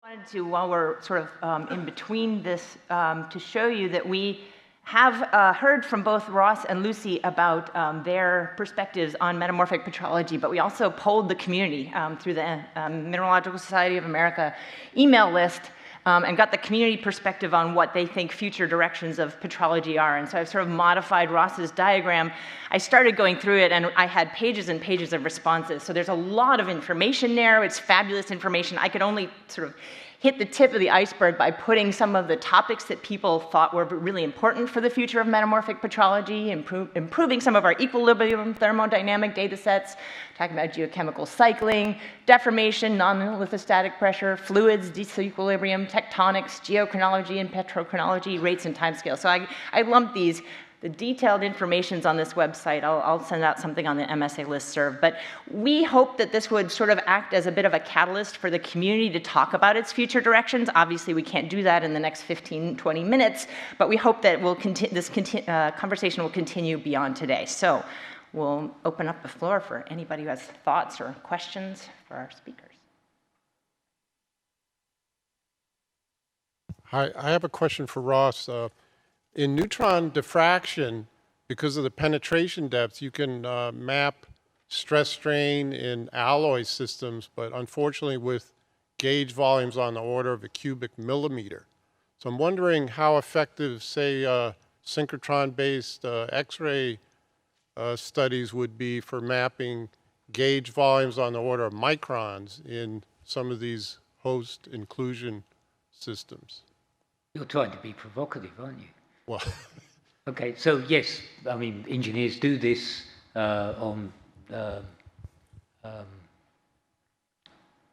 Wanted to, while we're sort of in between this, to show you that we have heard from both Ross and Lucie about their perspectives on metamorphic petrology, but we also polled the community through the Mineralogical Society of America email list and got the community perspective on what they think future directions of petrology are. And so I've sort of modified Ross's diagram. I started going through it and I had pages and pages of responses. So there's a lot of information there. It's fabulous information. I could only sort of hit the tip of the iceberg by putting some of the topics that people thought were really important for the future of metamorphic petrology, improving some of our equilibrium thermodynamic data sets, talking about geochemical cycling, deformation, non-lithostatic pressure, fluids, disequilibrium, tectonics, geochronology and petrochronology, rates and timescales. So I lumped these. The detailed information's on this website. I'll send out something on the MSA listserv. But we hope that this would sort of act as a bit of a catalyst for the community to talk about its future directions. Obviously, we can't do that in the next 15, 20 minutes, but we hope that this conversation will continue beyond today. So we'll open up the floor for anybody who has thoughts or questions for our speakers. Hi, I have a question for Ross. In neutron diffraction, because of the penetration depth, you can map stress strain in alloy systems, but unfortunately with gauge volumes on the order of a cubic millimeter. So I'm wondering how effective, say, synchrotron-based X-ray studies would be for mapping gauge volumes on the order of microns in some of these host inclusion systems. You're trying to be provocative, aren't you? Well, okay, so yes, I mean, engineers do this on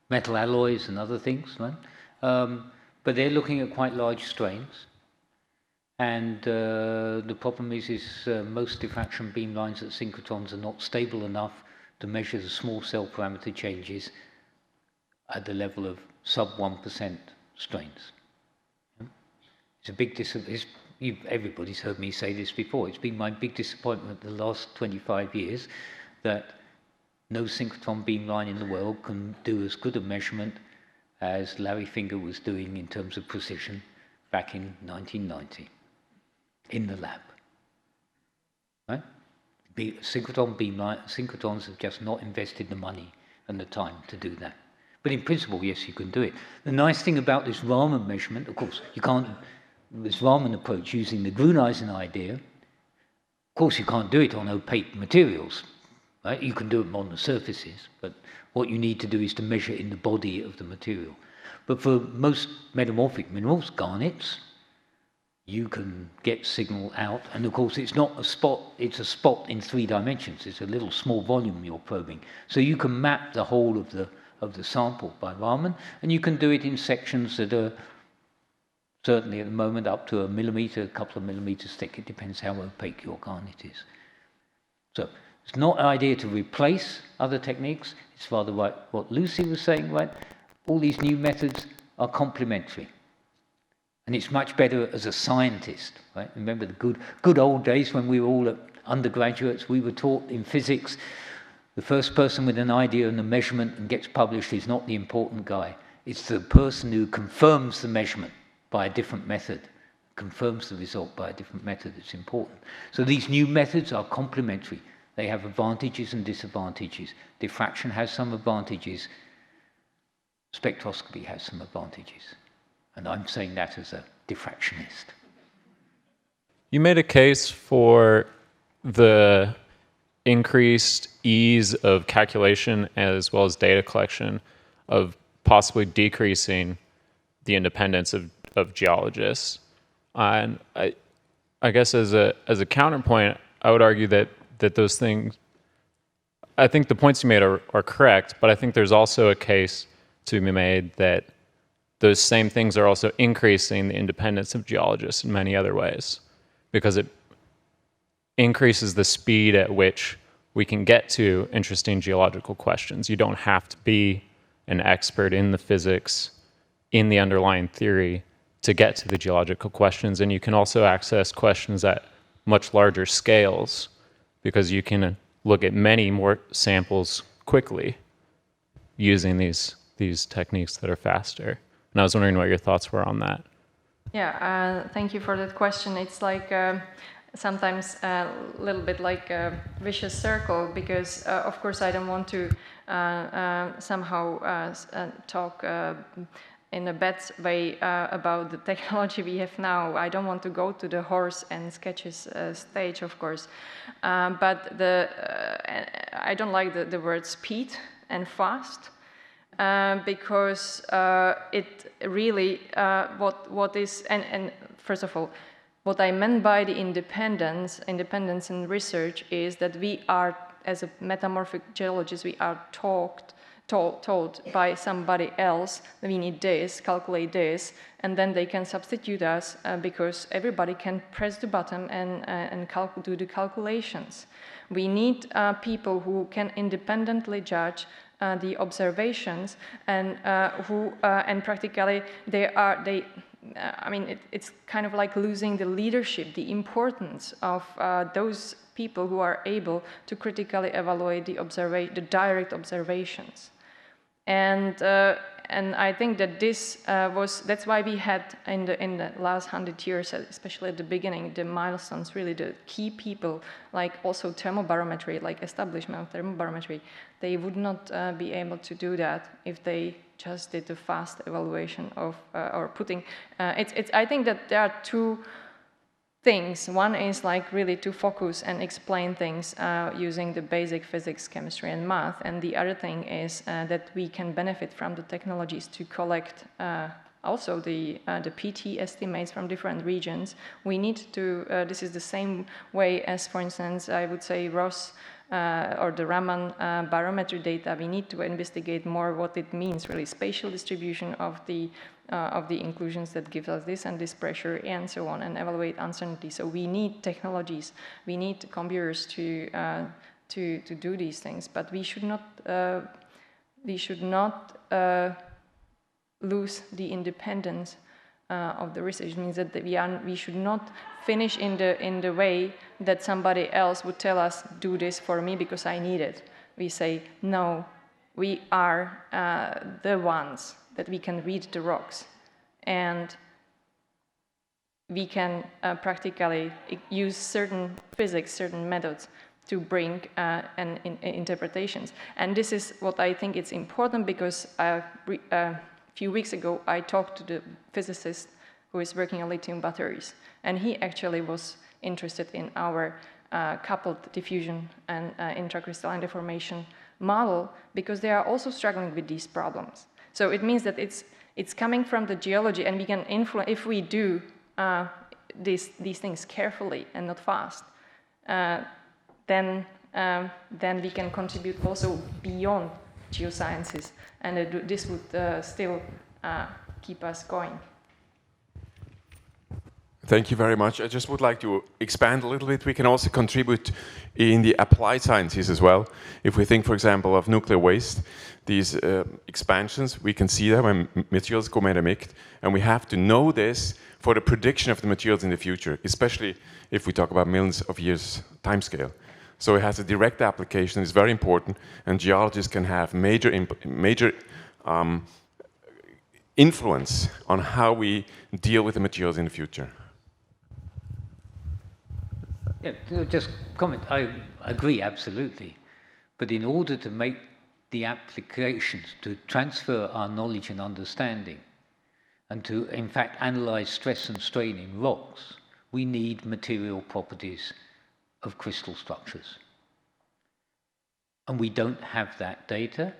metal alloys and other things, right? But they're looking at quite large strains. And the problem is most diffraction beamlines at synchrotrons are not stable enough to measure the small cell parameter changes at the level of sub 1% strains. It's a big everybody's heard me say this before. It's been my big disappointment the last 25 years that no synchrotron beamline in the world can do as good a measurement as Larry Finger was doing in terms of precision back in 1990 in the lab. Right? Synchrotrons have just not invested the money and the time to do that. But in principle, yes, you can do it. The nice thing about this Raman measurement, of course, you can't. This Raman approach using the Gruneisen idea, of course you can't do it on opaque materials, right? You can do it on the surfaces, but what you need to do is to measure in the body of the material. But for most metamorphic minerals, garnets, you can get signal out, and of course it's not a spot, it's a spot in 3 dimensions. It's a little small volume you're probing. So you can map the whole of the sample by Raman, and you can do it in sections that are certainly at the moment up to a millimeter, a couple of millimeters thick. It depends how opaque your garnet is. So it's not an idea to replace other techniques. It's rather like what Lucie was saying, right? All these new methods are complementary. And it's much better as a scientist, right? Remember the good old days when we were all undergraduates, we were taught in physics, the first person with an idea and a measurement and gets published is not the important guy. It's the person who confirms the measurement by a different method, confirms the result by a different method that's important. So these new methods are complementary. They have advantages and disadvantages. Diffraction has some advantages. Spectroscopy has some advantages. And I'm saying that as a diffractionist. You made a case for the increased ease of calculation as well as data collection of possibly decreasing the independence of geologists. And I guess as a counterpoint, I would argue that those things, I think the points you made are correct, but I think there's also a case to be made that those same things are also increasing the independence of geologists in many other ways, because it increases the speed at which we can get to interesting geological questions. You don't have to be an expert in the physics, in the underlying theory, to get to the geological questions, and you can also access questions at much larger scales because you can look at many more samples quickly using these techniques that are faster. And I was wondering what your thoughts were on that. Yeah, thank you for that question. It's like sometimes a little bit like a vicious circle, because of course I don't want to somehow talk in a bad way about the technology we have now. I don't want to go to the horse and sketches stage, of course, but I don't like the word speed and fast. Because it really, what is, and first of all, what I meant by the independence in research is that we are, as a metamorphic geologist, we are told by somebody else that we need this, calculate this, and then they can substitute us because everybody can press the button and do the calculations. We need people who can independently judge the observations, and who and practically it's kind of like losing the leadership, the importance of those people who are able to critically evaluate the direct observations. And I think that that's why we had in the last 100 years, especially at the beginning, the milestones, really the key people, like also thermobarometry, like establishment of thermobarometry, they would not be able to do that if they just did a fast evaluation of, or putting, I think that there are two things. One is like really to focus and explain things using the basic physics, chemistry, and math. And the other thing is that we can benefit from the technologies to collect also the PT estimates from different regions. We need to, this is the same way as, for instance, I would say Ross or the Raman barometry data. We need to investigate more what it means, really, spatial distribution of the inclusions that gives us this and this pressure and so on, and evaluate uncertainty. So we need technologies, we need computers to do these things, but we should not lose the independence of the research. It means that we should not finish in the way that somebody else would tell us, do this for me because I need it. We say, no, we are the ones that we can read the rocks, and we can practically use certain physics, certain methods to bring interpretations. And this is what I think it's important, because a few weeks ago I talked to the physicist who is working on lithium batteries, and he actually was interested in our coupled diffusion and intracrystalline deformation model, because they are also struggling with these problems. So it means that it's coming from the geology, and we can influence, if we do these things carefully and not fast, then we can contribute also beyond geosciences, and this would still keep us going. Thank you very much. I just would like to expand a little bit. We can also contribute in the applied sciences as well. If we think, for example, of nuclear waste, these expansions, we can see them when materials go metamorphic, and we have to know this for the prediction of the materials in the future, especially if we talk about millions of years timescale. So it has a direct application, it's very important, and geologists can have major influence on how we deal with the materials in the future. Yeah, just comment. I agree absolutely, but in order to make the applications, to transfer our knowledge and understanding, and to in fact analyze stress and strain in rocks, we need material properties of crystal structures. And we don't have that data.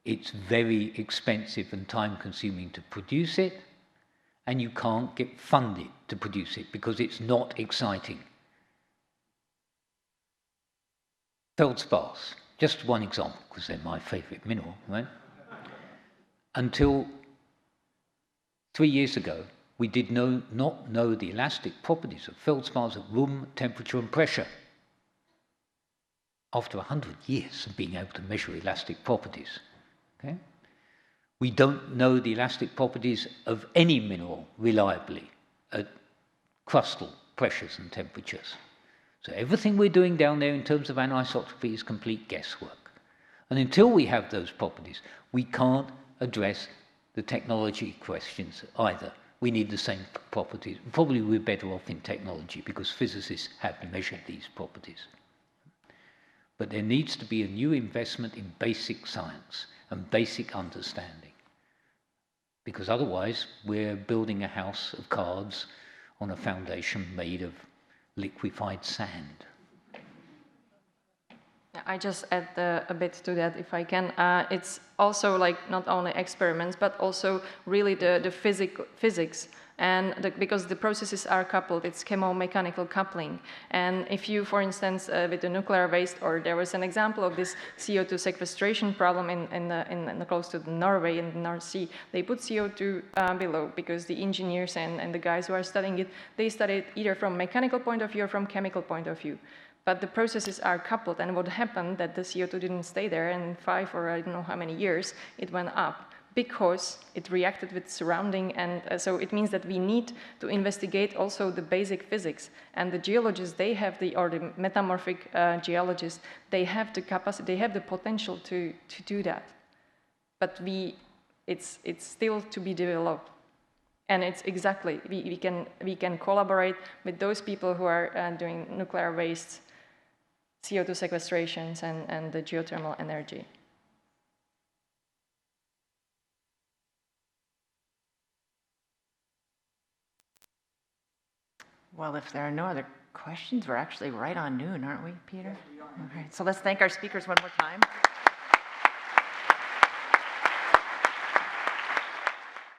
It's very expensive and time-consuming to produce it, and you can't get funded to produce it because it's not exciting. Feldspars, just one example, because they're my favorite mineral, right? Until 3 years ago, we did not know the elastic properties of feldspars at room temperature and pressure. After 100 years of being able to measure elastic properties, okay? We don't know the elastic properties of any mineral reliably at crustal pressures and temperatures. So everything we're doing down there in terms of anisotropy is complete guesswork. And until we have those properties, we can't address the technology questions either. We need the same properties. Probably we're better off in technology because physicists have measured these properties. But there needs to be a new investment in basic science and basic understanding. Because otherwise, we're building a house of cards on a foundation made of liquefied sand. I just add a bit to that, if I can. It's also like not only experiments, but also really the physics. And because the processes are coupled, it's chemomechanical coupling. And if you, for instance, with the nuclear waste, or there was an example of this CO2 sequestration problem in close to Norway in the North Sea, they put CO2 below because the engineers and the guys who are studying it, they study it either from mechanical point of view or from chemical point of view. But the processes are coupled, and what happened that the CO2 didn't stay there, and in 5 or I don't know how many years, it went up because it reacted with surrounding, and so it means that we need to investigate also the basic physics. And the geologists, they have or the metamorphic geologists, they have the capacity, they have the potential to do that. But it's still to be developed. And it's exactly, we can collaborate with those people who are doing nuclear waste, CO2 sequestrations, and the geothermal energy. Well, if there are no other questions, we're actually right on noon, aren't we, Peter? All right, so let's thank our speakers one more time.